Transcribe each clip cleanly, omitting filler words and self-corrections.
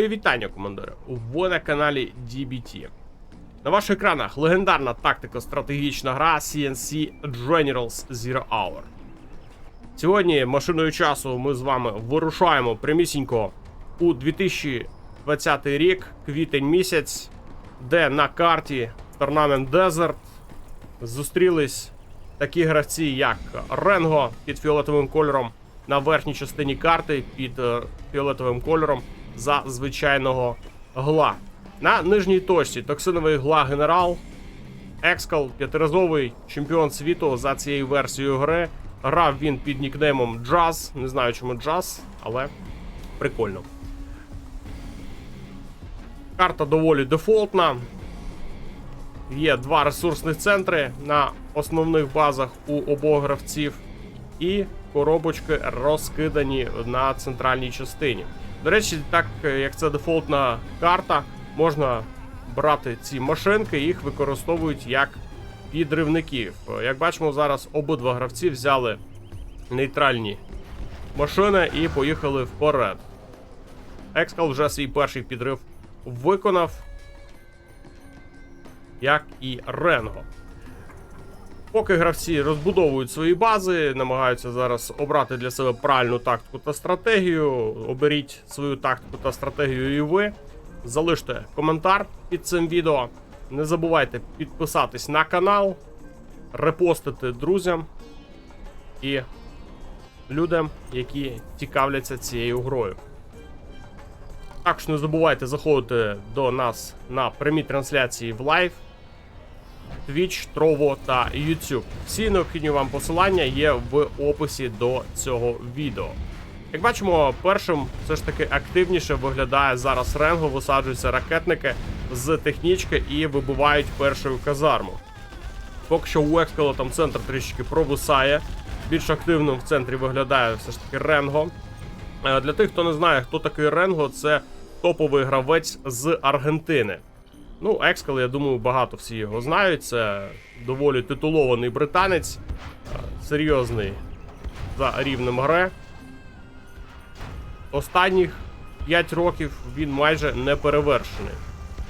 Мої вітання, командири. Ви на каналі DBT. На ваших екранах легендарна тактико-стратегічна гра CNC Generals Zero Hour. Сьогодні машиною часу ми з вами вирушаємо прямісінько у 2020 рік, квітень місяць, де на карті Tournament Desert зустрілись такі гравці, як Ренго під фіолетовим кольором на верхній частині карти, під фіолетовим кольором за звичайного гла. На нижній точці токсиновий гла генерал. Екскал, п'ятиразовий чемпіон світу за цією версією гри. Грав він під нікнеймом Джаз. Не знаю, чому Джаз, але прикольно. Карта доволі дефолтна. Є два ресурсних центри на основних базах у обох гравців. І коробочки розкидані на центральній частині. До речі, так як це дефолтна карта, можна брати ці машинки, їх використовують як підривників. Як бачимо, зараз обидва гравці взяли нейтральні машини і поїхали вперед. Екскал вже свій перший підрив виконав, як і Ренго. Поки гравці розбудовують свої бази, намагаються зараз обрати для себе правильну тактику та стратегію. Оберіть свою тактику та стратегію і ви. Залиште коментар під цим відео. Не забувайте підписатись на канал, репостити друзям і людям, які цікавляться цією грою. Також не забувайте заходити до нас на прямі трансляції в лайв. Twitch, Trovo та YouTube. Всі необхідні вам посилання є в описі до цього відео. Як бачимо, першим все ж таки активніше виглядає зараз Ренго, висаджуються ракетники з технічки і вибивають першу казарму. Поки що у Екскала там центр трішки провисає, більш активним в центрі виглядає все ж таки Ренго. Для тих, хто не знає, хто такий Ренго, це топовий гравець з Аргентини. Ну, Екскал, я думаю, багато всі його знають. Це доволі титулований британець, серйозний за рівнем гри. Останніх 5 років він майже не перевершений.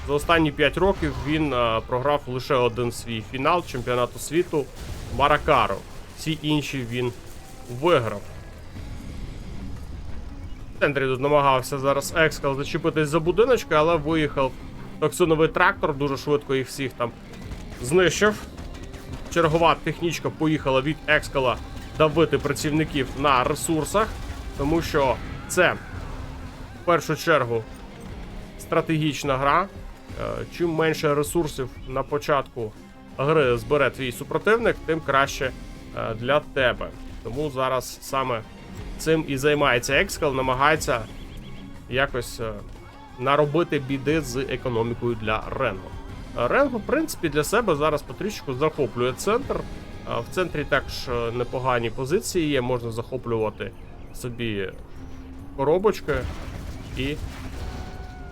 За останні 5 років він програв лише один свій фінал чемпіонату світу Маракару. Всі інші він виграв. В центрі тут намагався зараз Екскал зачепитись за будиночки, але виїхав токсиновий трактор, дуже швидко їх всіх там знищив. Чергова технічка поїхала від Екскала давити працівників на ресурсах, тому що це, в першу чергу, стратегічна гра. Чим менше ресурсів на початку гри збере твій супротивник, тим краще для тебе. Тому зараз саме цим і займається Екскал, намагається якось наробити біди з економікою для Ренго. Ренго, в принципі, для себе зараз потрішку захоплює центр. В центрі також непогані позиції є, можна захоплювати собі коробочки і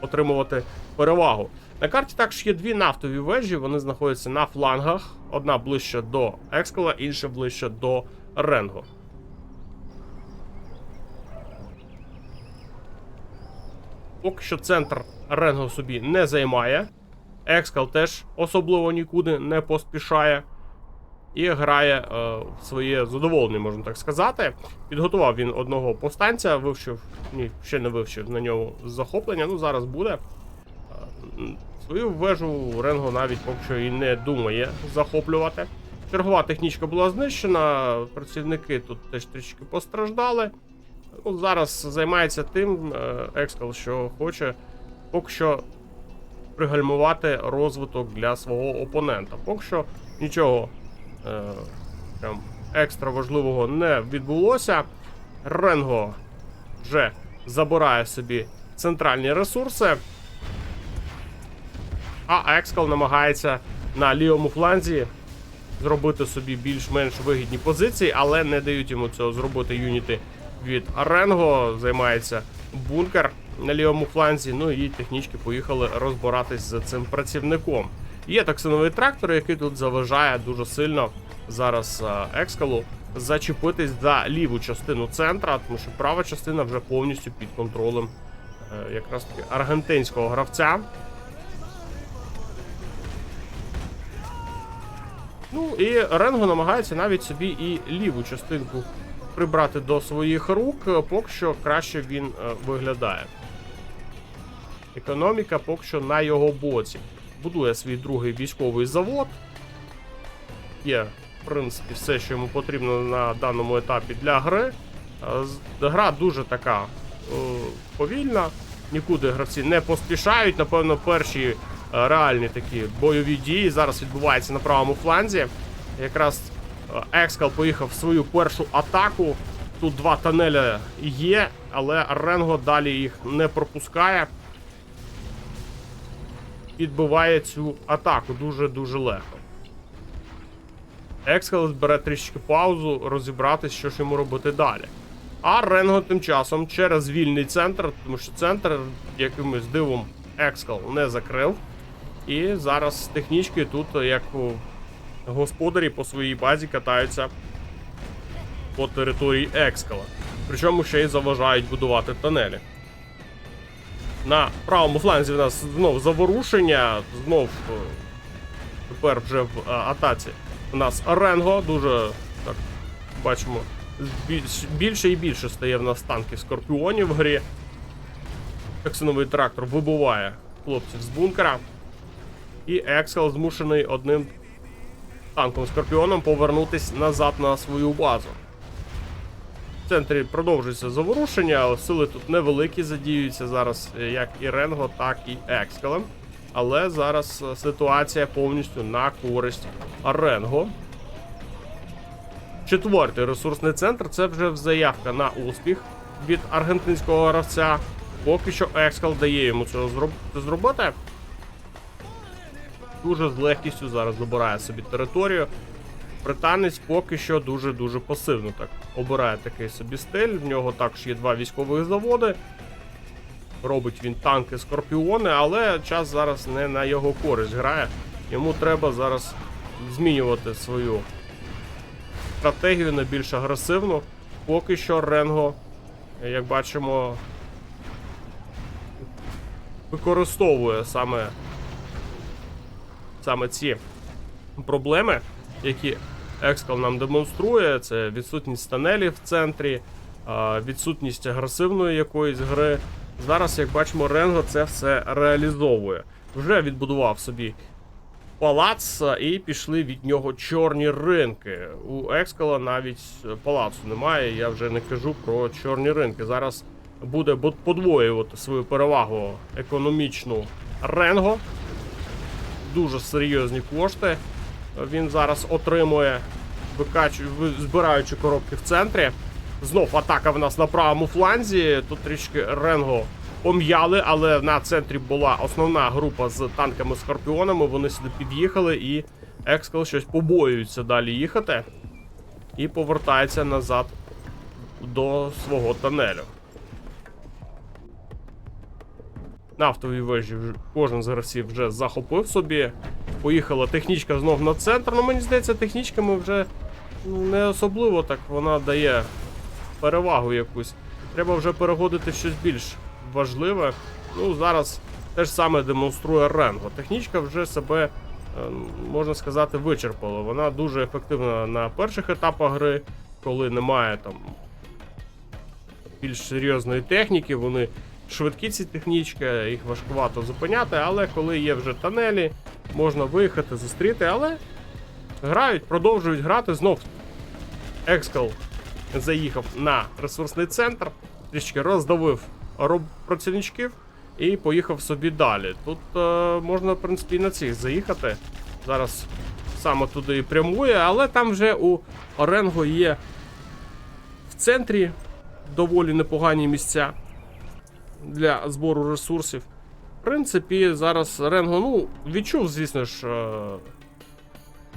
отримувати перевагу. На карті також є дві нафтові вежі, вони знаходяться на флангах. Одна ближче до Екскала, інша ближче до Ренго. Поки що центр Ренго собі не займає. Екскал теж особливо нікуди не поспішає. І грає в своє задоволення, можна так сказати. Підготував він одного повстанця, вивчив, ні, ще не вивчив на нього захоплення, ну зараз буде. Свою вежу Ренго навіть поки що і не думає захоплювати. Чергова технічка була знищена, працівники тут теж трішки постраждали. Ну, зараз займається тим Екскал, що хоче поки що пригальмувати розвиток для свого опонента. Поки що нічого прям екстра важливого не відбулося. Ренго вже забирає собі центральні ресурси, а Екскал намагається на лівому фланзі зробити собі більш-менш вигідні позиції, але не дають йому цього зробити юніти від Ренго. Займається бункер на лівому фланзі, ну і технічки поїхали розбиратись з цим працівником. Є токсиновий трактор, який тут заважає дуже сильно зараз Екскалу зачепитись за ліву частину центра, тому що права частина вже повністю під контролем якраз таки аргентинського гравця. Ну і Ренго намагається навіть собі і ліву частинку прибрати до своїх рук, поки що краще він виглядає. Економіка поки що на його боці. Будує свій другий військовий завод. Є, в принципі, все, що йому потрібно на даному етапі для гри. Гра дуже така повільна, нікуди гравці не поспішають. Напевно, перші реальні такі бойові дії зараз відбуваються на правому фланзі. Якраз Екскал поїхав в свою першу атаку. Тут два тунеля є, але Ренго далі їх не пропускає. Відбиває цю атаку дуже-дуже легко. Екскал бере трішки паузу, розібратись, що ж йому робити далі. А Ренго тим часом через вільний центр, тому що центр якимось дивом Екскал не закрив. І зараз технічки тут, як господарі по своїй базі, катаються по території Екскала. Причому ще й заважають будувати тунелі. На правому фланзі в нас знов заворушення, знов тепер вже в атаці у нас Ренго, дуже, так, бачимо, більше і більше стає в нас танків Скорпіонів в грі. Тексиновий трактор вибиває хлопців з бункера. І Екскал змушений одним танком Скорпіоном повернутись назад на свою базу. В центрі продовжується заворушення, сили тут невеликі задіюються зараз як і Ренго, так і Екскалем. Але зараз ситуація повністю на користь Ренго. Четвертий ресурсний центр, це вже заявка на успіх від аргентинського гравця. Поки що Екскал дає йому це зробити. Дуже з легкістю зараз забирає собі територію. Британець поки що дуже-дуже пасивно так обирає такий собі стиль. В нього також є два військових заводи. Робить він танки Скорпіони, але час зараз не на його користь грає. Йому треба зараз змінювати свою стратегію на більш агресивну. Поки що Ренго, як бачимо, використовує саме ці проблеми, які Екскал нам демонструє. Це відсутність тунелів в центрі, відсутність агресивної якоїсь гри. Зараз, як бачимо, Ренго це все реалізовує. Вже відбудував собі палац і пішли від нього чорні ринки. У Екскала навіть палацу немає, я вже не кажу про чорні ринки. Зараз буде подвоювати свою перевагу економічну Ренго. Дуже серйозні кошти він зараз отримує, збираючи коробки в центрі. Знов атака в нас на правому фланзі. Тут трішки Ренго пом'яли, але на центрі була основна група з танками Скорпіонами. Вони сюди під'їхали і Екскал щось побоюється далі їхати. І повертається назад до свого тунелю. Нафтові вежі кожен з гравців вже захопив собі. Поїхала технічка знов на центр. Ну, мені здається, технічками вже не особливо так вона дає перевагу якусь. Треба вже переходити в щось більш важливе. Ну, зараз те ж саме демонструє Ренго. Технічка вже себе, можна сказати, вичерпала. Вона дуже ефективна на перших етапах гри, коли немає там більш серйозної техніки. Вони швидкі ці технічки, їх важкувато зупиняти, але коли є вже тунелі, можна виїхати, зустріти, але грають, продовжують грати. Знов Екскал заїхав на ресурсний центр, трішки роздавив працівничків і поїхав собі далі. Тут можна, в принципі, і на цих заїхати. Зараз саме туди і прямує, але там вже у Ренго є в центрі доволі непогані місця для збору ресурсів. В принципі, зараз Ренго, ну, відчув, звісно ж,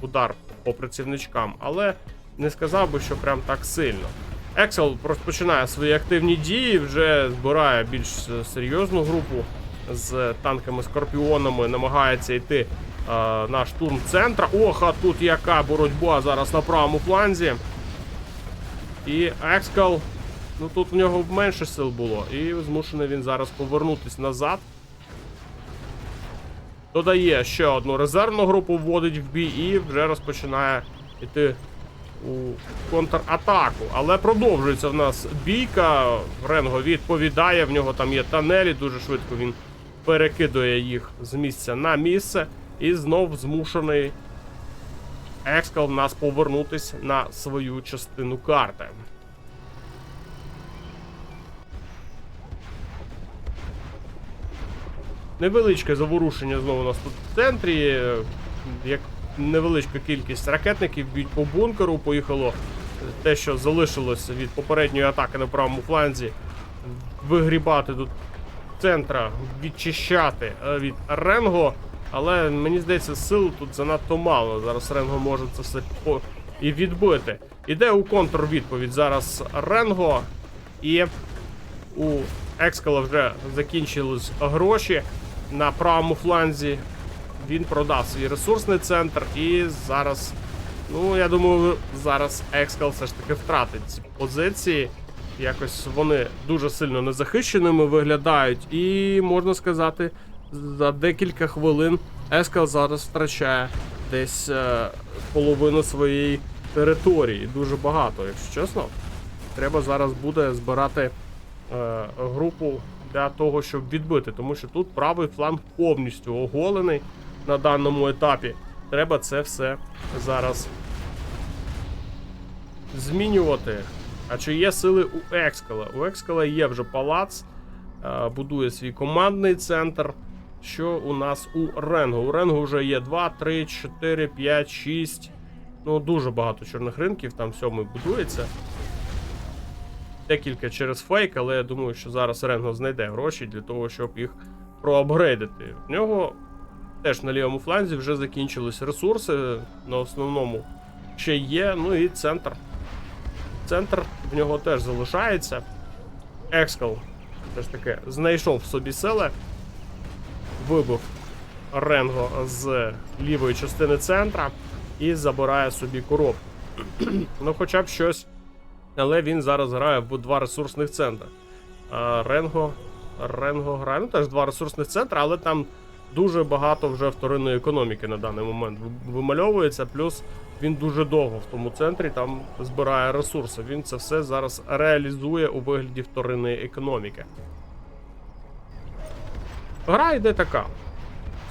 удар по працівничкам, але не сказав би, що прям так сильно. Екскал розпочинає свої активні дії, вже збирає більш серйозну групу з танками Скорпіонами, намагається йти на штурм центра. Ох, а тут яка боротьба зараз на правому фланзі. І Екскал Ну тут в нього менше сил було, і змушений він зараз повернутися назад. Додає ще одну резервну групу, вводить в бій і вже розпочинає йти у контратаку. Але продовжується в нас бійка. Ренго відповідає, в нього там є тунелі, дуже швидко він перекидує їх з місця на місце. І знов змушений Екскал в нас повернутися на свою частину карти. Невеличке заворушення знову у нас тут в центрі. Як невеличка кількість ракетників б'ють по бункеру. Поїхало те, що залишилося від попередньої атаки на правому фланзі. Вигрібати тут центра, відчищати від Ренго. Але мені здається, сил тут занадто мало. Зараз Ренго може це все і відбити. Іде у контрвідповідь зараз Ренго. І у Екскала вже закінчились гроші на правому фланзі. Він продав свій ресурсний центр і зараз, ну я думаю, зараз Екскал все ж таки втратить ці позиції. Якось вони дуже сильно незахищеними виглядають. І можна сказати, за декілька хвилин Екскал зараз втрачає десь половину своєї території. Дуже багато, якщо чесно. Треба зараз буде збирати групу для того, щоб відбити. Тому що тут правий фланг повністю оголений на даному етапі. Треба це все зараз змінювати. А чи є сили у Екскала? У Екскала є вже палац, будує свій командний центр. Що у нас у Ренго? У Ренго вже є 2, 3, 4, 5, 6. Ну, дуже багато чорних ринків, там 7 будується. Декілька через фейк, але я думаю, що зараз Ренго знайде гроші для того, щоб їх проапгрейдити. В нього теж на лівому фланзі вже закінчились ресурси, на основному ще є, ну і центр. Центр в нього теж залишається. Екскал все ж таки знайшов в собі сили, вибив Ренго з лівої частини центра і забирає собі коробку. Ну хоча б щось. Але він зараз грає в 2 ресурсних центри. А Ренго грає, ну теж 2 ресурсних центри, але там дуже багато вже вторинної економіки на даний момент вимальовується, плюс він дуже довго в тому центрі там збирає ресурси. Він це все зараз реалізує у вигляді вторинної економіки. Гра йде така.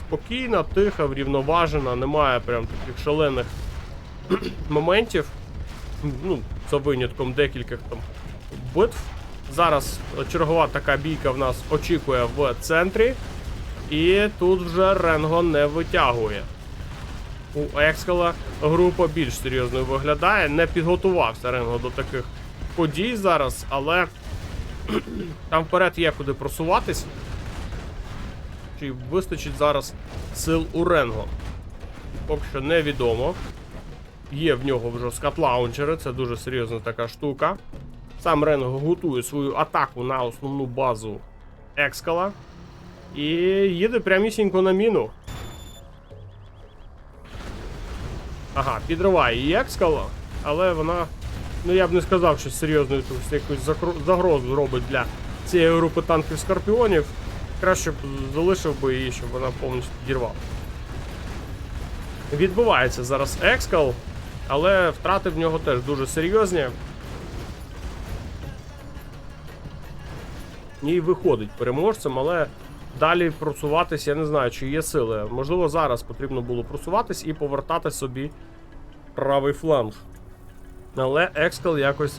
Спокійна, тиха, врівноважена, немає прям таких шалених моментів. Ну, за винятком декількох там битв. Зараз чергова така бійка в нас очікує в центрі. І тут вже Ренго не витягує. У Екскала група більш серйозною виглядає. Не підготувався Ренго до таких подій зараз, але там вперед є куди просуватись. Чи вистачить зараз сил у Ренго? Поки що невідомо. Є в нього вже скат-лаунчери, це дуже серйозна така штука. Сам Ренго готує свою атаку на основну базу Екскала. І їде прямісінько на міну. Ага, підриває і Екскала, але вона, ну я б не сказав, що серйозно якусь загрозу робить для цієї групи танків Скорпіонів. Краще б залишив би її, щоб вона повністю підірвала. Відбувається зараз Екскал, але втрати в нього теж дуже серйозні. І виходить переможцем, але далі просуватись, я не знаю, чи є сили. Можливо, зараз потрібно було просуватись і повертати собі правий фланг. Але Екскал якось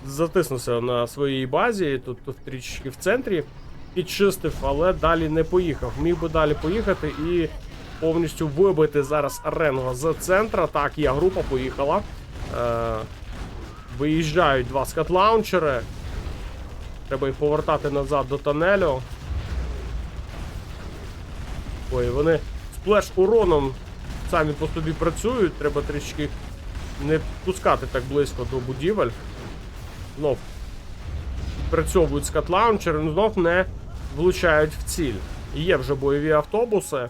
затиснувся на своїй базі, тут трішки в центрі підчистив, але далі не поїхав. Міг би далі поїхати і повністю вибити зараз Ренго з центра. Так, є група, поїхала. Виїжджають 2 скат-лаунчери. Треба їх повертати назад до тунелю. Ой, вони сплеш-уроном самі по собі працюють. Треба трішки не пускати так близько до будівель. Знов працьовують скат-лаунчери, знов не влучають в ціль. Є вже бойові автобуси.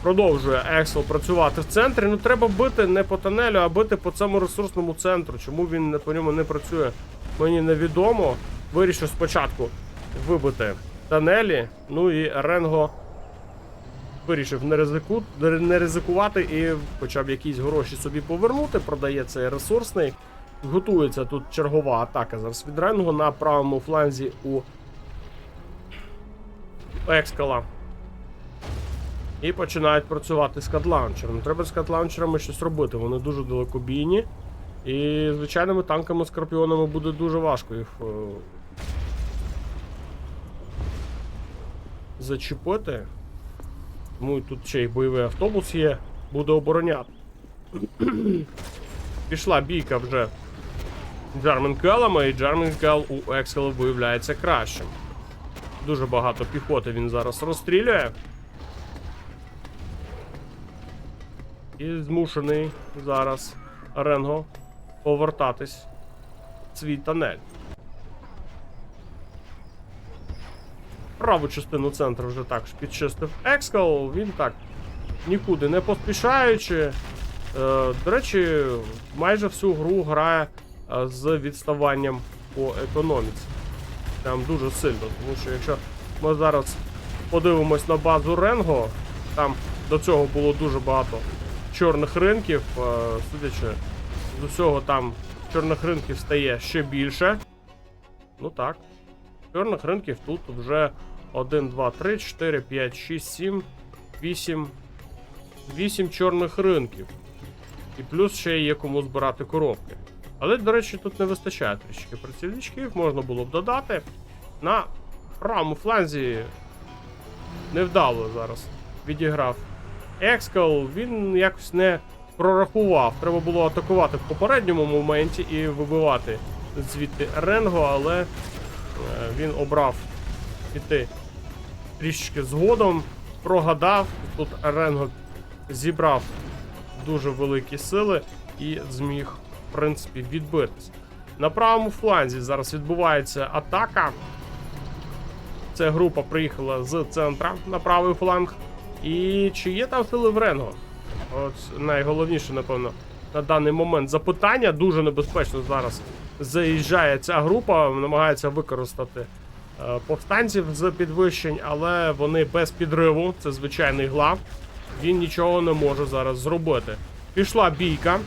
Продовжує Екскал працювати в центрі. Ну треба бити не по тунелю, а бити по цьому ресурсному центру. Чому він по ньому не працює мені невідомо. Вирішив спочатку вибити тонелі, ну і Ренго вирішив не ризикувати і хоча б якісь гроші собі повернути, продає цей ресурсний. Готується тут чергова атака зараз від Ренго на правому фланзі у Екскала. І починають працювати з скадлаунчерами. Треба з скадлаунчерами щось робити, вони дуже далекобійні. І звичайними танками скорпіонами буде дуже важко їх зачепити. Тому тут ще й бойовий автобус є, буде обороняти. Пішла бійка вже Джарменкелами, і Джарменкел у Екскала виявляється кращим. Дуже багато піхоти він зараз розстрілює. І змушений зараз Ренго повертатись в свій тонель. Праву частину центру вже також підчистив Екскал. Він так, нікуди не поспішаючи. До речі, майже всю гру грає з відставанням по економіці. Там дуже сильно, тому що якщо ми зараз подивимось на базу Ренго, там до цього було дуже багато чорних ринків, судячи з усього, там чорних ринків стає ще більше. Ну так, чорних ринків тут вже 1, 2, 3, 4, 5, 6, 7, 8 чорних ринків. І плюс ще є кому збирати коробки. Але, до речі, тут не вистачає трішки працівничків, можна було б додати. На правому фланзі невдало зараз відіграв Екскал, він якось не прорахував. Треба було атакувати в попередньому моменті і вибивати звідти Ренго, але він обрав піти трішки згодом, прогадав. Тут Ренго зібрав дуже великі сили і зміг, в принципі, відбитись. На правому фланзі зараз відбувається атака. Ця група приїхала з центра на правий фланг. І чи є там сили в Ренго? От найголовніше, напевно, на даний момент запитання. Дуже небезпечно зараз заїжджає ця група, намагається використати повстанців з підвищень, але вони без підриву, це звичайний глав. Він нічого не може зараз зробити. Пішла бійка.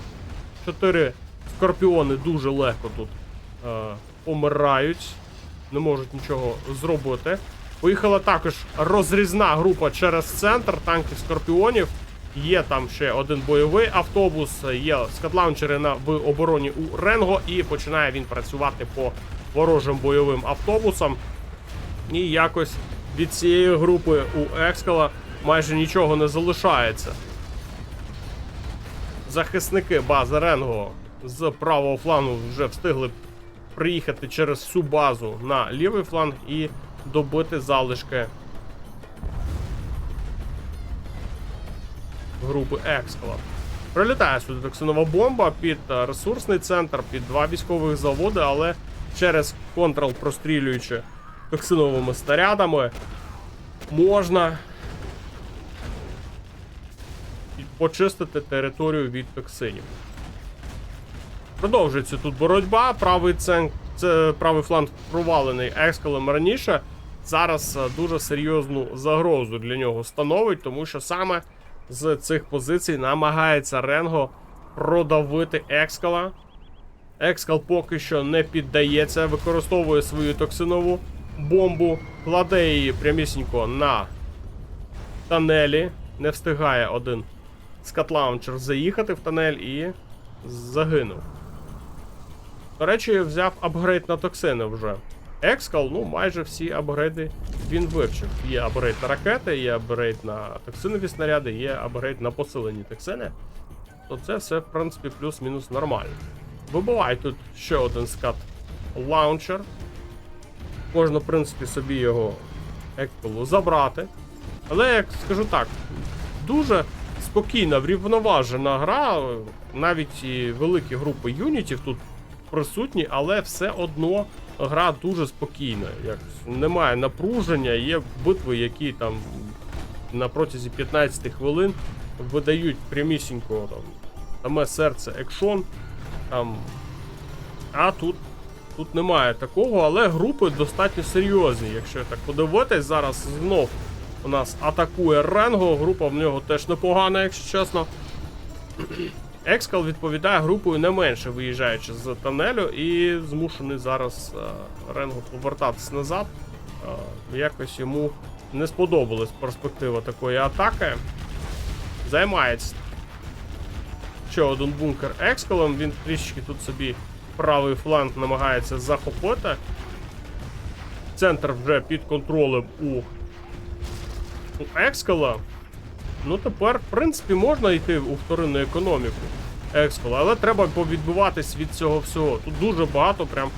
4 скорпіони дуже легко тут помирають. Не можуть нічого зробити. Поїхала також розрізна група через центр танків скорпіонів. Є там ще один бойовий автобус, є скадлаунчери в обороні у Ренго, і починає він працювати по ворожим бойовим автобусам. І якось від цієї групи у Екскала майже нічого не залишається. Захисники бази Ренго з правого флангу вже встигли приїхати через всю базу на лівий фланг і добити залишки групи Екскала. Прилітає сюди токсинова бомба під ресурсний центр, під 2 військових заводи, але через контрол, прострілюючи токсиновими снарядами, можна почистити територію від токсинів. Продовжується тут боротьба. Правий фланг провалений Екскалом раніше. Зараз дуже серйозну загрозу для нього становить, тому що саме з цих позицій намагається Ренго продавити Екскала. Екскал поки що не піддається, використовує свою токсинову бомбу, кладе її прямісінько на тонелі. Не встигає один скатлаунчер заїхати в тонель і загинув. До речі, взяв апгрейд на токсини вже. Екскал, ну, майже всі апгрейди він вивчив. Є апгрейд на ракети, є апгрейд на токсинові снаряди, є апгрейд на посилені токсини. То це все, в принципі, плюс-мінус нормально. Вибиває тут ще один скат-лаунчер. Можна, в принципі, собі його Екскалу забрати. Але, як скажу так, дуже спокійна, врівноважена гра. Навіть і великі групи юнітів тут присутні, але все одно гра дуже спокійна. Немає напруження, є битви, які там на протязі 15 хвилин видають прямісінько там, саме серце екшон. Там. А тут Тут немає такого, але групи достатньо серйозні. Якщо так подивитись, зараз знов у нас атакує Ренго. Група в нього теж непогана, якщо чесно. Екскал відповідає групою не менше, виїжджаючи з тонелю, і змушений зараз Ренго повертатись назад. Якось йому не сподобалась перспектива такої атаки. Займається ще один бункер Екскалом. Він трішки тут собі правий фланг намагається захопити. Центр вже під контролем у Екскала. Ну тепер, в принципі, можна йти у вторинну економіку Екскала, але треба повідбиватись від цього всього. Тут дуже багато прям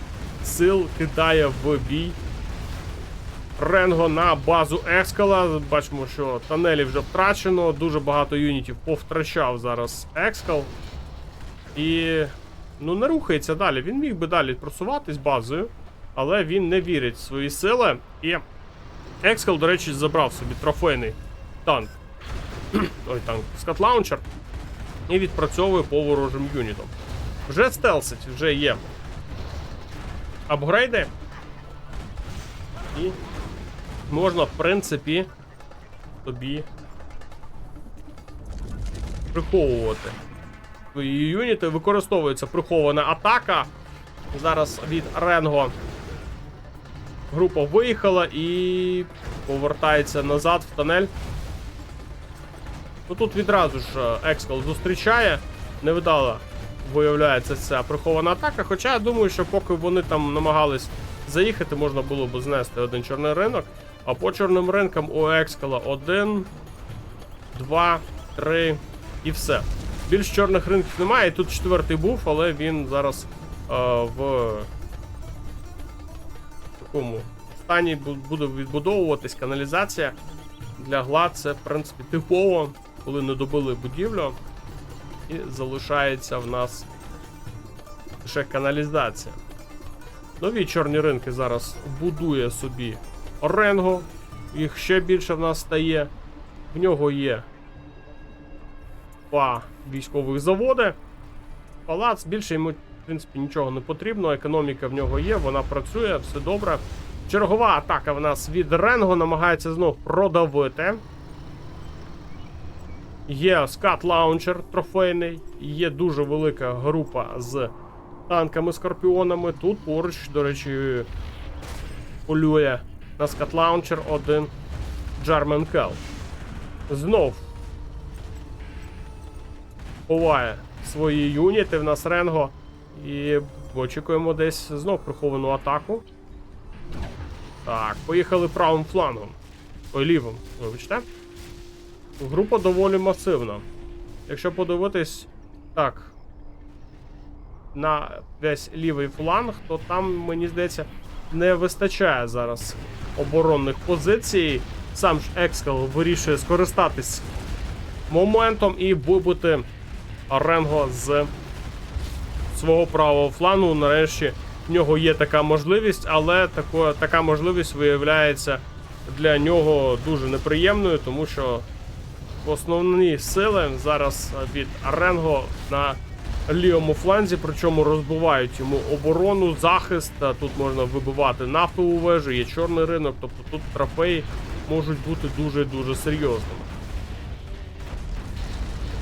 сил кидає в бій Ренго на базу Екскала. Бачимо, що тонелі вже втрачено, дуже багато юнітів повтрачав зараз Екскал. І, ну, не рухається далі. Він міг би далі просуватись базою, але він не вірить в свої сили. І Екскал, до речі, забрав собі трофейний танк. Ой, танк, скат-лаунчер. І відпрацьовує по ворожим юнітам. Вже стелсить, вже є апгрейди. І можна, в принципі, тобі приховувати свої юніти. Використовується прихована атака. Зараз від Ренго група виїхала і повертається назад в тонель. Ну, тут відразу ж Екскал зустрічає. Невдало виявляється ця прихована атака. Хоча я думаю, що поки вони там намагались заїхати, можна було б знести один чорний ринок. А по чорним ринкам у Екскала 1, 2, 3 і все. Більш чорних ринків немає. І тут четвертий був, але він зараз в такому стані буде відбудовуватись. Каналізація для глад це, в принципі, типово, коли не добили будівлю. І залишається в нас лише каналізація. Нові чорні ринки зараз будує собі Ренго. Їх ще більше в нас стає. В нього є 2 військових заводи. Палац, більше йому, в принципі, нічого не потрібно. Економіка в нього є, вона працює, все добре. Чергова атака в нас від Ренго, намагається знов продавити. Є скат-лаунчер трофейний, є дуже велика група з танками-скорпіонами. Тут поруч, до речі, полює на скат-лаунчер один Джарменкел. Знов ховає свої юніти в нас Ренго. І очікуємо десь знов приховану атаку. Так, поїхали правим флангом. Ой, лівим, вибачте. Група доволі масивна. Якщо подивитись, так, на весь лівий фланг, то там, мені здається, не вистачає зараз оборонних позицій. Сам ж Екскал вирішує скористатись моментом і вибити Ренго з свого правого флангу. Нарешті в нього є така можливість, але така можливість виявляється для нього дуже неприємною, тому що основні сили зараз від Ренго на лівому фланзі, причому розбивають йому оборону, захист. Тут можна вибивати нафтову вежу, є чорний ринок, тобто тут трофеї можуть бути дуже-дуже серйозними.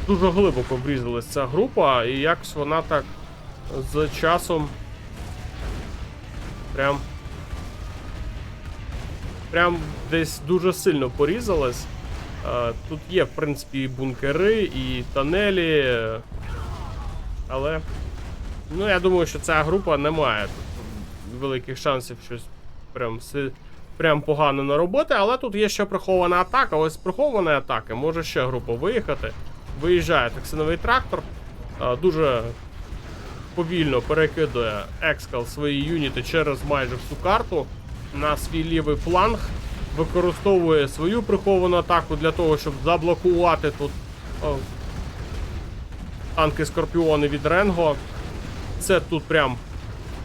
Дуже глибоко врізалась ця група, і якось вона так з часом прям десь дуже сильно порізалась. Тут є, в принципі, і бункери, і тонелі, але, ну, я думаю, що ця група не має тут великих шансів щось прям погано наробити, але тут є ще прихована атака. Ось з прихованої атаки може ще група виїхати. Виїжджає токсиновий трактор, дуже повільно перекидує Екскал свої юніти через майже всю карту на свій лівий фланг. Використовує свою приховану атаку для того, щоб заблокувати тут танки-скорпіони від Ренго. Це тут прям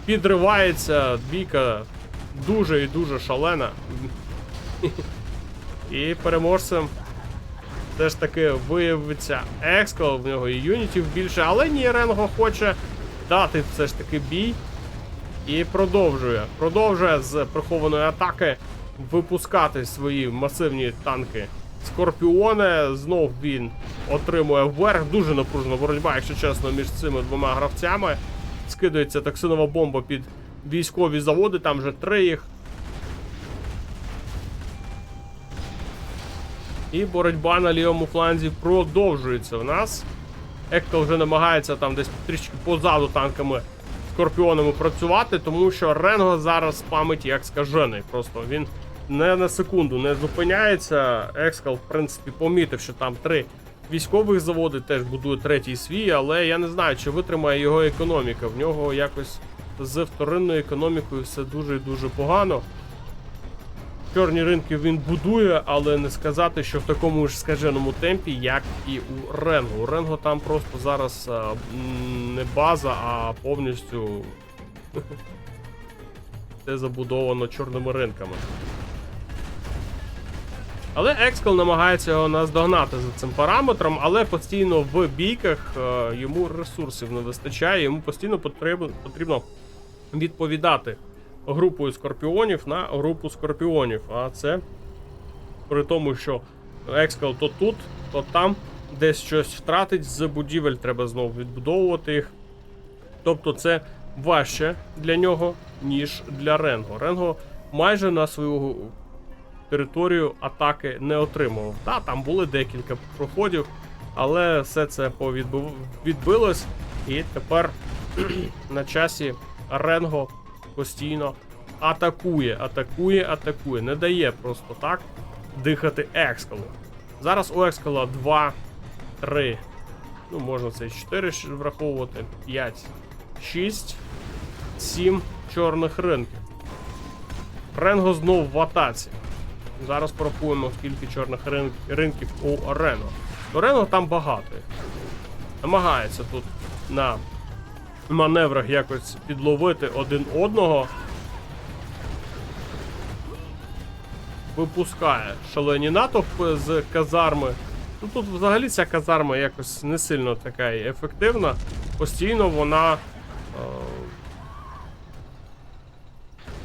підривається, двійка дуже і дуже шалена. І переможцем все ж таки виявиться Екскал, в нього і юнітів більше, але ні, Ренго хоче дати все ж таки бій. І продовжує з прихованої атаки випускати свої масивні танки Скорпіони. Знов він отримує вверх. Дуже напружена боротьба, якщо чесно, між цими двома гравцями. Скидається токсинова бомба під військові заводи, там вже 3 їх. І боротьба на лівому фланзі продовжується в нас. Екскал вже намагається там десь трішки позаду танками Скорпіонами працювати, тому що Ренго зараз спамить як скажений. Просто він не на секунду не зупиняється. Екскал, в принципі, помітив, що там 3 військових заводи, теж будує 3-й свій, але я не знаю, чи витримає його економіка. В нього якось з вторинною економікою все дуже і дуже погано. Чорні ринки він будує, але не сказати, що в такому ж скаженому темпі, як і у Ренго. У Ренго там просто зараз не база, а повністю все забудовано чорними ринками. Але Екскал намагається його наздогнати за цим параметром, але постійно в бійках йому ресурсів не вистачає, йому постійно потрібно відповідати групою скорпіонів на групу скорпіонів. А це при тому, що Екскал то тут, то там десь щось втратить, з будівель треба знову відбудовувати їх. Тобто це важче для нього, ніж для Ренго. Ренго майже на свою територію атаки не отримував. Так, там були декілька проходів, але все це відбилось. І тепер на часі Ренго постійно атакує. Не дає просто так дихати Екскалу. Зараз у Екскала 2, 3, ну можна це 4 враховувати, 5, 6, 7 чорних ринків. Ренго знов в атаці. Зараз порахуємо, скільки чорних ринків у Ренго. Ренго там багато. Намагається тут на маневрах якось підловити один одного. Випускає шалені натовпи з казарми. Ну тут взагалі ця казарма якось не сильно така і ефективна. Постійно вона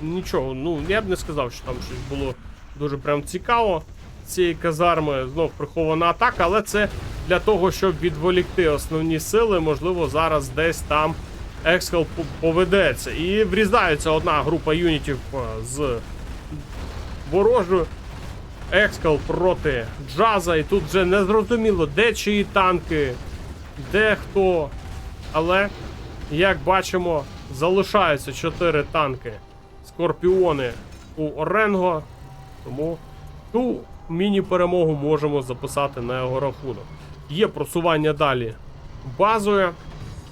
нічого, ну я б не сказав, що там щось було дуже прям цікаво. Цієї казарми знов прихована атака, але це для того, щоб відволікти основні сили. Можливо, зараз десь там Екскал поведеться. І врізається одна група юнітів з ворожою. Екскал проти Джаза. І тут вже не зрозуміло, де чиї танки, де хто. Але, як бачимо, залишаються 4 танки Скорпіони у Ренго. Тому ту міні-перемогу можемо записати на його рахунок. Є просування далі базою.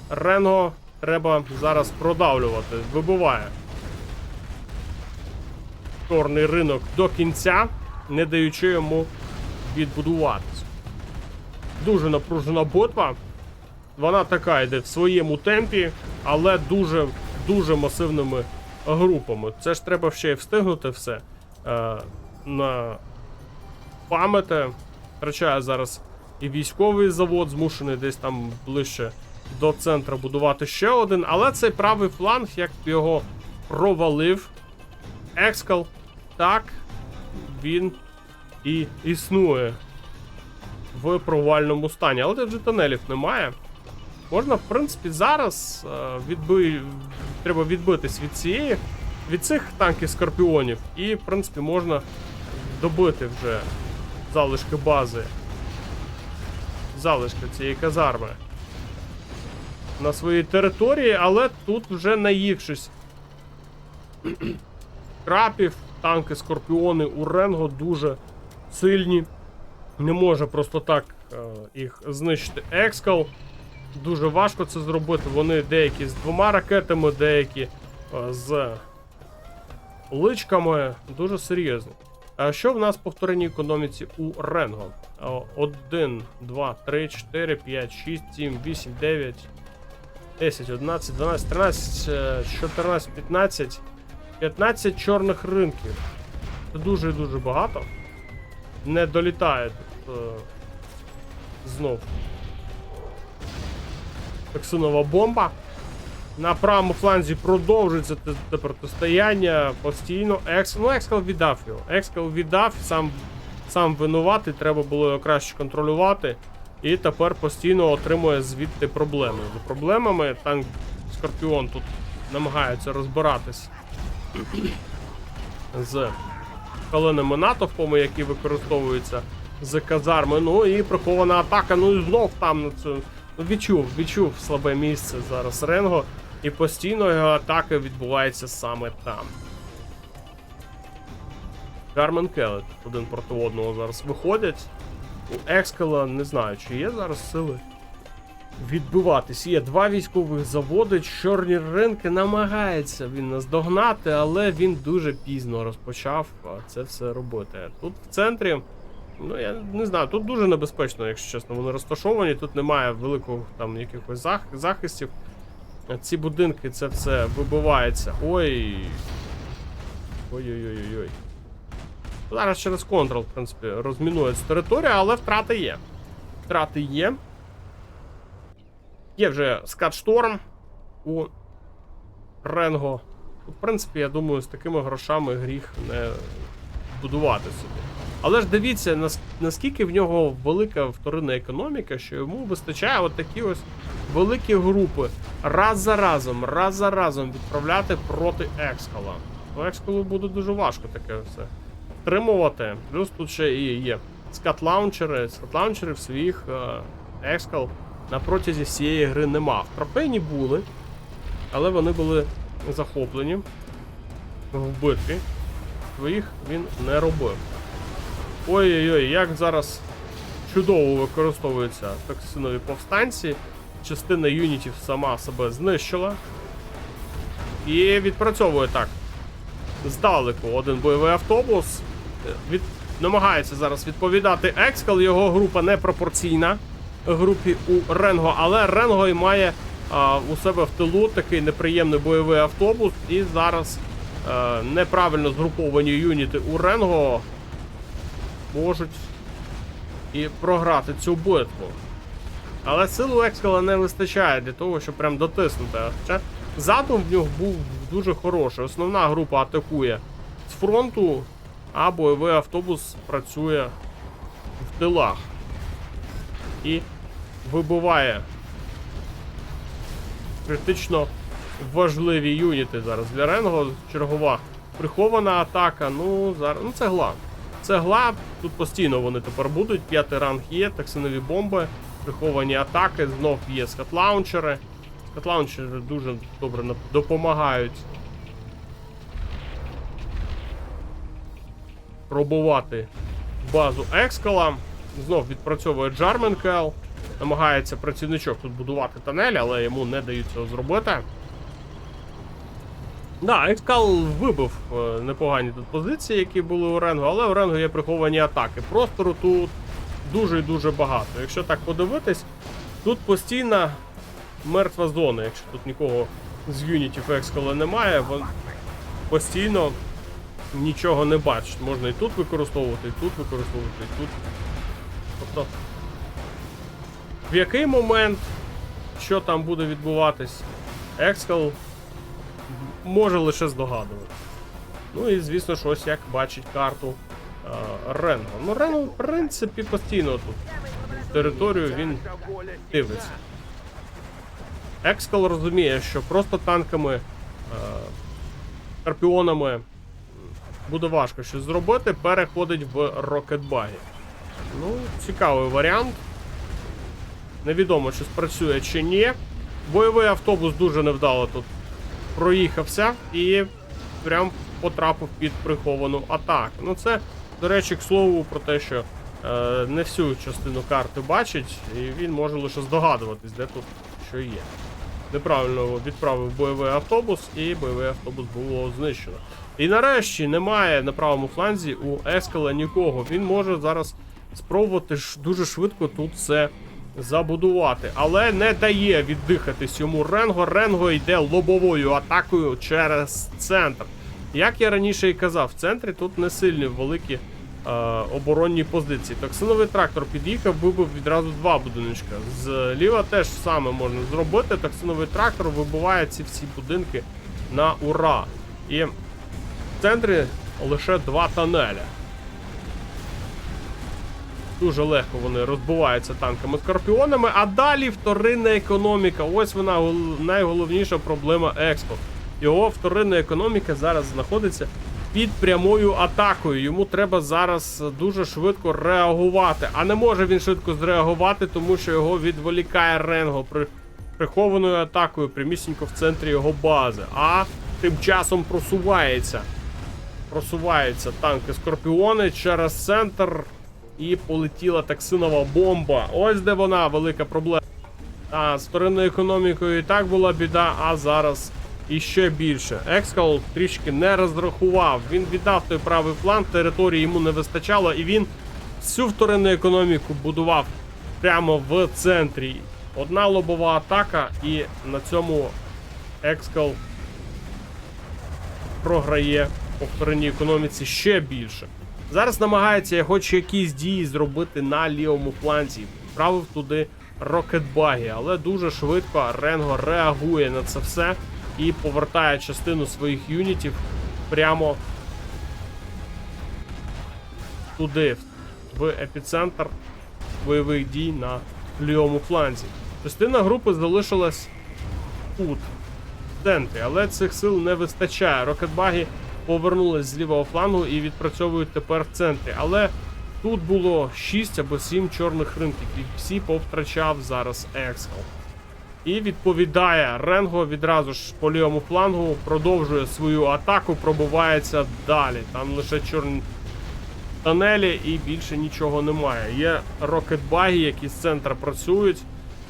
Ренго треба зараз продавлювати. Вибиває чорний ринок до кінця, не даючи йому відбудуватися. Дуже напружена битва. Вона така йде в своєму темпі, але дуже масивними групами. Це ж треба ще й встигнути все на пам'яті. Втрачає зараз і військовий завод, змушений десь там ближче до центру будувати ще один. Але цей правий фланг, як його провалив Екскал, так він і існує в провальному стані. Але тут вже тунелів немає. Можна, в принципі, зараз треба відбитись від цих танків Скорпіонів. І, в принципі, можна добити вже залишки бази, залишки цієї казарми на своїй території, але тут вже наївшись крапів, танки Скорпіони у Ренго дуже сильні. Не може просто так їх знищити Екскал. Дуже важко це зробити. Вони деякі з 2 ракетами, деякі з личками. Дуже серйозно. А що в нас по вторинній економіці у Ренго? 1, 2, 3, 4, 5, 6, 7, 8, 9, 10, 11, 12, 13, 14, 15. 15 чорних ринків. Це дуже і дуже багато. Не долітає тут знов токсинова бомба. На правому фланзі продовжується це протистояння постійно. Екскал віддав його. Екскал віддав, сам винуватий, треба було його краще контролювати. І тепер постійно отримує звідти проблеми. За проблемами танк Скорпіон тут намагається розбиратись з шаленими натовпами, які використовуються з казарми. Ну і прихована атака, ну і знов там відчув слабе місце зараз Ренго. І постійно його атака відбувається саме там. Гармен Келет один проти одного зараз виходять. У Екскала не знаю, чи є зараз сили відбиватись. Є 2 військових заводи, чорні ринки, намагається він наздогнати, але він дуже пізно розпочав це все робити. Тут в центрі, ну я не знаю, тут дуже небезпечно, якщо чесно, вони розташовані, тут немає великого там якихось захистів. Ці будинки, це все вибивається. Ой-ой-ой-ой. Зараз через контрол, в принципі, розмінується територія, але втрати є. Втрати є. Є вже скат-шторм у Ренго. В принципі, я думаю, з такими грошами гріх не будувати собі. Але ж дивіться, наскільки в нього велика вторинна економіка, що йому вистачає от такі ось великі групи раз за разом відправляти проти Екскала. Екскалу буде дуже важко таке все втримувати. Плюс тут ще і є скат-лаунчери. Скат-лаунчери в своїх Екскал на протязі всієї гри нема. В трофейні були, але вони були захоплені в битві. Своїх він не робив. Ой-ой-ой, як зараз чудово використовуються токсинові повстанці. Частина юнітів сама себе знищила. І відпрацьовує так. Здалеку один бойовий автобус. Намагається зараз відповідати Екскал. Його група не пропорційна групі у Ренго. Але Ренго і має у себе в тилу такий неприємний бойовий автобус. І зараз неправильно згруповані юніти у Ренго можуть і програти цю битву. Але сил у Екскала не вистачає для того, щоб прям дотиснути. Хоча задум в нього був дуже хороший. Основна група атакує з фронту, а бойовий автобус працює в тилах. І вибиває критично важливі юніти зараз для Ренго. Чергова прихована атака. Ну, зараз. Ну, це гла. Це гла. Тут постійно вони тепер будуть. 5-й ранг є, токсинові бомби, приховані атаки, знов є скат-лаунчери. Скат-лаунчери дуже добре допомагають пробувати базу Екскала. Знов відпрацьовує Джарменкел. Намагається працівничок тут будувати тунель, але йому не дають цього зробити. Да, Екскал вибив непогані тут позиції, які були у Ренго, але у Ренго є приховані атаки. Простору тут дуже і дуже багато. Якщо так подивитись, тут постійна мертва зона. Якщо тут нікого з юнітів Екскала немає, постійно нічого не бачить. Можна і тут використовувати, і тут використовувати, і тут. Тобто, в який момент, що там буде відбуватись, Екскал може лише здогадувати. Ну і, звісно ж, ось як бачить карту Ренго. Ну, Ренго, в принципі, постійно тут територію він дивиться. Екскал розуміє, що просто танками, скорпіонами буде важко щось зробити, переходить в рокетбаги. Ну, цікавий варіант. Невідомо, чи спрацює, чи ні. Бойовий автобус дуже невдало тут проїхався і прям потрапив під приховану атаку. Ну це, до речі, к слову про те, що не всю частину карти бачить, і він може лише здогадуватись, де тут що є. Неправильно відправив бойовий автобус, і бойовий автобус було знищено. І нарешті немає на правому фланзі у Екскала нікого. Він може зараз спробувати дуже швидко тут все забудувати. Але не дає віддихатись йому Ренго. Ренго йде лобовою атакою через центр. Як я раніше і казав, в центрі тут не сильні великі оборонні позиції. Токсиновий трактор під'їхав, вибив відразу 2 будиночка. Зліва теж саме можна зробити. Токсиновий трактор вибиває ці всі будинки на ура. І в центрі лише 2 тоннеля. Дуже легко вони розбиваються танками-скорпіонами, а далі вторинна економіка. Ось вона найголовніша проблема Експо. Його вторинна економіка зараз знаходиться під прямою атакою. Йому треба зараз дуже швидко реагувати. А не може він швидко зреагувати, тому що його відволікає Ренго прихованою атакою прямісінько в центрі його бази. А тим часом просуваються танки-скорпіони через центр. І полетіла токсинова бомба. Ось де вона, велика проблема. А з вторинною економікою і так була біда, а зараз іще більше. Екскал трішки не розрахував. Він віддав той правий фланг, території йому не вистачало, і він всю вторинну економіку будував прямо в центрі. Одна лобова атака, і на цьому Екскал програє по вторинній економіці ще більше. Зараз намагається хоч якісь дії зробити на лівому фланзі. Відправив туди рокетбаги, але дуже швидко Ренго реагує на це все і повертає частину своїх юнітів прямо туди, в епіцентр бойових дій на лівому фланзі. Частина групи залишилась тут, в центрі, але цих сил не вистачає. Рокетбаги повернулись з лівого флангу і відпрацьовують тепер в центрі. Але тут було 6 або 7 чорних ринків, і всі повтрачав зараз Екскал. І відповідає Ренго відразу ж по лівому флангу, продовжує свою атаку, пробивається далі. Там лише чорні тонелі і більше нічого немає. Є рокетбаги, які з центра працюють.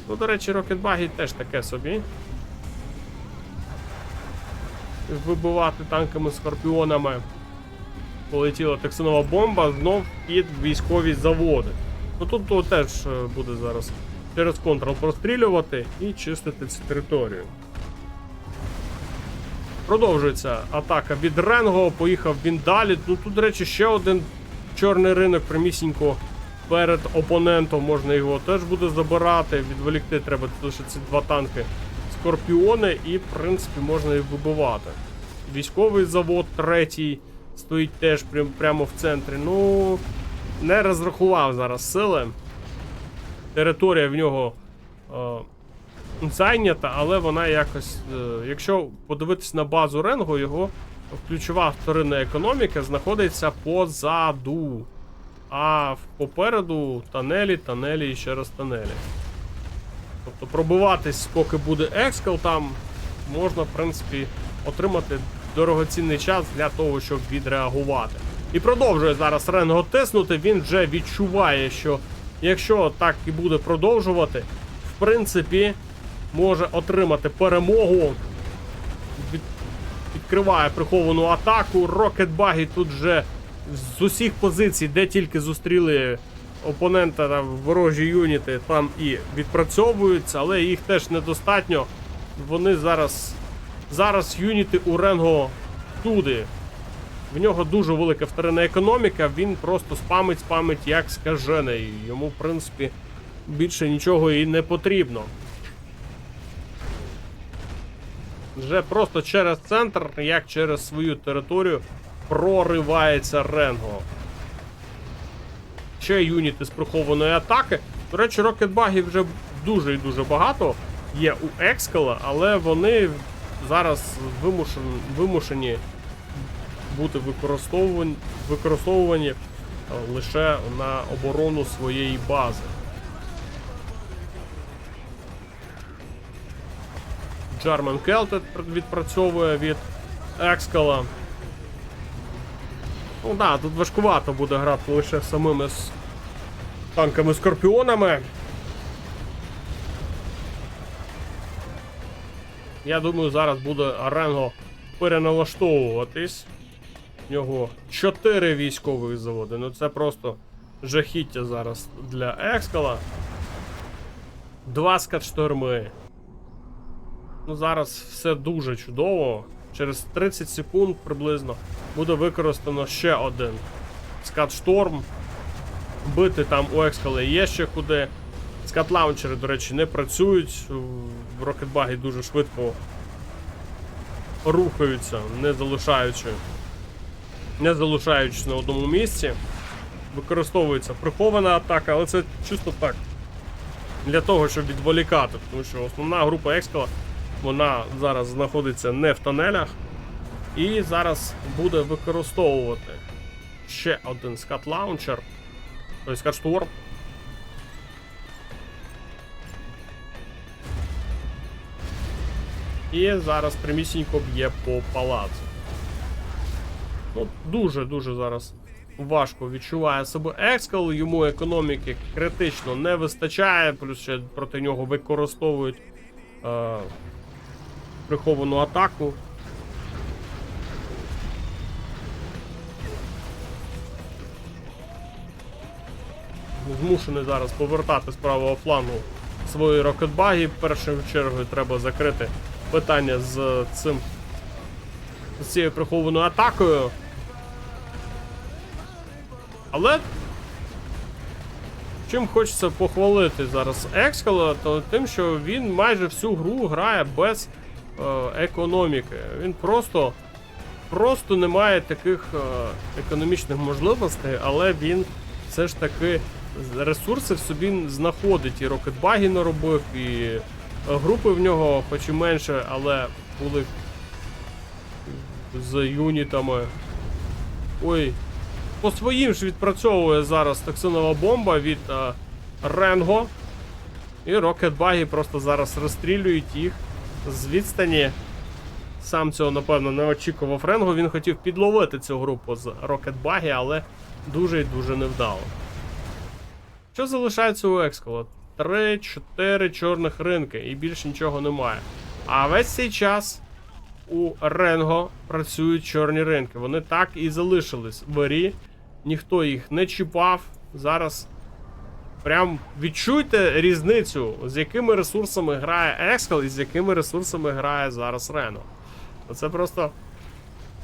Ну, до речі, рокетбаги теж таке собі. Вибивати танками-скорпіонами. Полетіла токсинова бомба знов під військові заводи. Ну тут теж буде зараз через контрол прострілювати і чистити цю територію. Продовжується атака від Ренго, поїхав він далі. Ну тут, до речі, ще один чорний ринок прямісінько перед опонентом, можна його теж буде забирати, відволікти треба лише ці 2 танки. Скорпіони, і в принципі можна їх вибивати. Військовий завод третій стоїть теж прямо в центрі. Ну, не розрахував зараз сили. Територія в нього зайнята, але вона якось... якщо подивитись на базу Ренго, його ключова вторинна економіка знаходиться позаду. А попереду тонелі і ще раз тонелі. Тобто пробиватись, поки буде Екскал, там можна, в принципі, отримати дорогоцінний час для того, щоб відреагувати. І продовжує зараз Ренго тиснути, він вже відчуває, що якщо так і буде продовжувати, в принципі, може отримати перемогу. Відкриває приховану атаку, рокетбаги тут вже з усіх позицій, де тільки зустріли опонента та ворожі юніти, там і відпрацьовуються, але їх теж недостатньо. Вони зараз юніти у Ренго туди. В нього дуже велика вторинна економіка, він просто спамить як скажений. Йому, в принципі, більше нічого і не потрібно. Вже просто через центр, як через свою територію, проривається Ренго. Ще юніти з прихованої атаки. До речі, рокетбагів вже дуже і дуже багато є у Екскала, але вони зараз вимушені бути використовувані лише на оборону своєї бази. Джармен Келтед відпрацьовує від Екскала. Ну да, тут важкувато буде грати лише самими танками-скорпіонами. Я думаю, зараз буде Ренго переналаштовуватись. У нього 4 військових заводи. Ну це просто жахіття зараз для Екскала. 2 скатшторми. Ну зараз все дуже чудово. Через 30 секунд приблизно буде використано ще один Скат-шторм. Бити там у Екскала є ще куди. Скат-лаунчери, до речі, не працюють. Рокетбаги дуже швидко рухаються, не залишаючись на одному місці. Використовується прихована атака, але це чисто так. Для того, щоб відволікати, тому що основна група Екскала, вона зараз знаходиться не в тунелях. І зараз буде використовувати ще один скат-лаунчер, тобто скат-шторм. І зараз прямісінько б'є по палацу. Ну, дуже зараз важко відчуває себе Екскал, йому економіки критично не вистачає, плюс ще проти нього використовують приховану атаку. Змушений зараз повертати з правого флангу свої рокетбаги. Першою чергою треба закрити питання з цією прихованою атакою. Але чим хочеться похвалити зараз Екскала, то тим, що він майже всю гру грає без економіки. Він просто не має таких економічних можливостей, але він все ж таки ресурси в собі знаходить. І рокетбаги наробив, і групи в нього хоч і менше, але були з юнітами. Ой, по своїм ж відпрацьовує зараз токсинова бомба від Ренго. І рокетбаги просто зараз розстрілюють їх з відстані. Сам цього, напевно, не очікував Ренго. Він хотів підловити цю групу з рокетбаги, але дуже і дуже невдало. Що залишається у Екскала? 3-4 чорних ринки і більше нічого немає. А весь цей час у Ренго працюють чорні ринки. Вони так і залишились в грі. Ніхто їх не чіпав. Зараз прям відчуйте різницю, з якими ресурсами грає Екскал і з якими ресурсами грає зараз Ренго. Це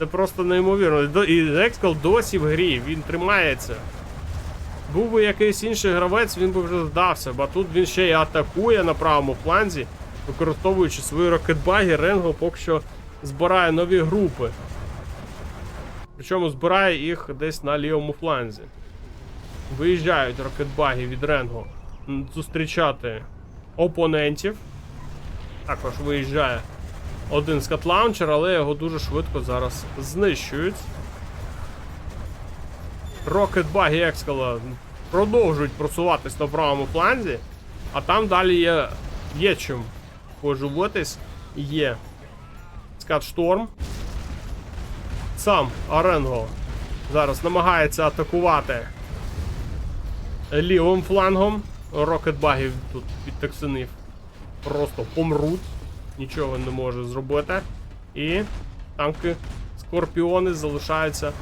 просто неймовірно. І Екскал досі в грі, він тримається. Був би якийсь інший гравець, він би вже здався, бо тут він ще й атакує на правому фланзі, використовуючи свої рокетбаги. Ренго поки що збирає нові групи. Причому збирає їх десь на лівому фланзі. Виїжджають рокетбаги від Ренго зустрічати опонентів. Також виїжджає один скат-лаунчер, але його дуже швидко зараз знищують. Рокетбаги Екскала продовжують просуватись на правому фланзі, а там далі є чим поживитись. Є скат-шторм. Сам Ренго зараз намагається атакувати лівим флангом. Рокетбагів тут від токсинів просто помруть, нічого не може зробити. І танки Скорпіони залишаються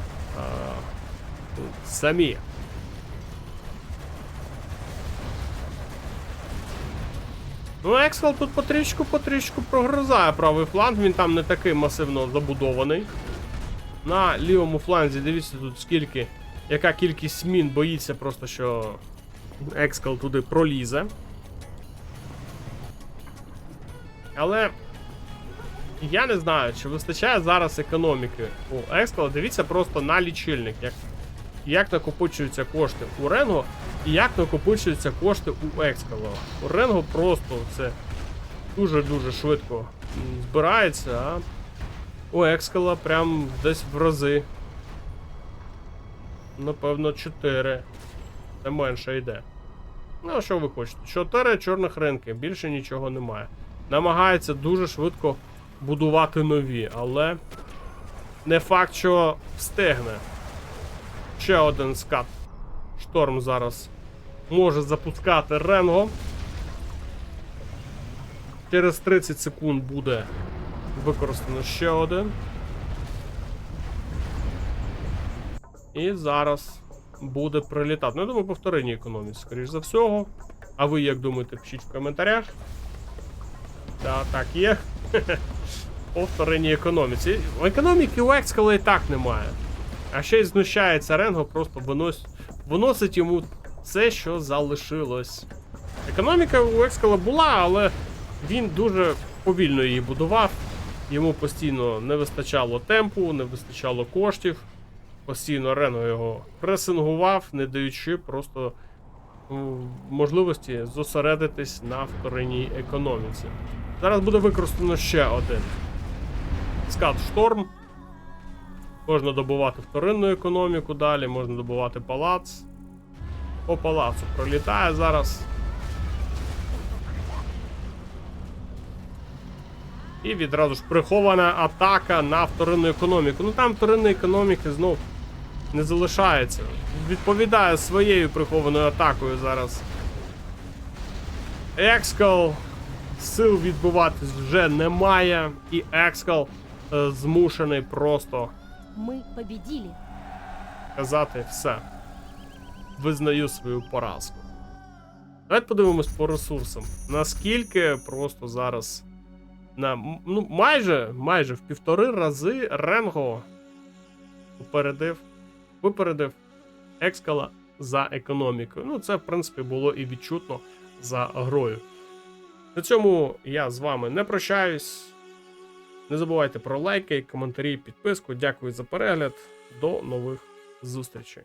самі. Ну, Екскал тут потрішку прогризає правий фланг, він там не такий масивно забудований. На лівому фланзі, дивіться тут скільки, яка кількість мін, боїться просто, що Екскал туди пролізе. Але я не знаю, чи вистачає зараз економіки у Екскала. Дивіться просто на лічильник, як накопичуються кошти у Ренго і як накопичуються кошти у Екскала. У Ренго просто це дуже-дуже швидко збирається, а у Екскала прям десь в рази. Напевно 4. Це менше йде. Ну, а що ви хочете? 4 чорних ринки, більше нічого немає. Намагається дуже швидко будувати нові, але не факт, що встигне. Ще один скат. Шторм зараз може запускати Ренго. Через 30 секунд буде використано ще один. І зараз буде прилітати. Ну, я думаю, по вторинній економіці, скоріш за всього. А ви як думаєте, пишіть в коментарях. Так є. По вторинній економіці. Економіки у Екскала і так немає. А ще й знущається Ренго, просто виносить йому все, що залишилось. Економіка у Екскала була, але він дуже повільно її будував. Йому постійно не вистачало темпу, не вистачало коштів. Постійно Ренго його пресингував, не даючи просто можливості зосередитись на вторинній економіці. Зараз буде використано ще один скат Шторм. Можна добувати вторинну економіку далі, можна добувати палац. По палацу пролітає зараз. І відразу ж прихована атака на вторинну економіку. Ну там вторинної економіки знов не залишається. Відповідає своєю прихованою атакою зараз. Екскал. Сил відбуватись вже немає. І Екскал змушений просто Мы победили. казати все. Визнаю свою поразку. Давайте подивимось по ресурсам. Наскільки просто зараз ну, майже в 1,5 рази Ренго випередив Екскала за економікою. Ну, це, в принципі, було і відчутно за грою. На цьому я з вами не прощаюсь. Не забувайте про лайки, коментарі, підписку. Дякую за перегляд. До нових зустрічей.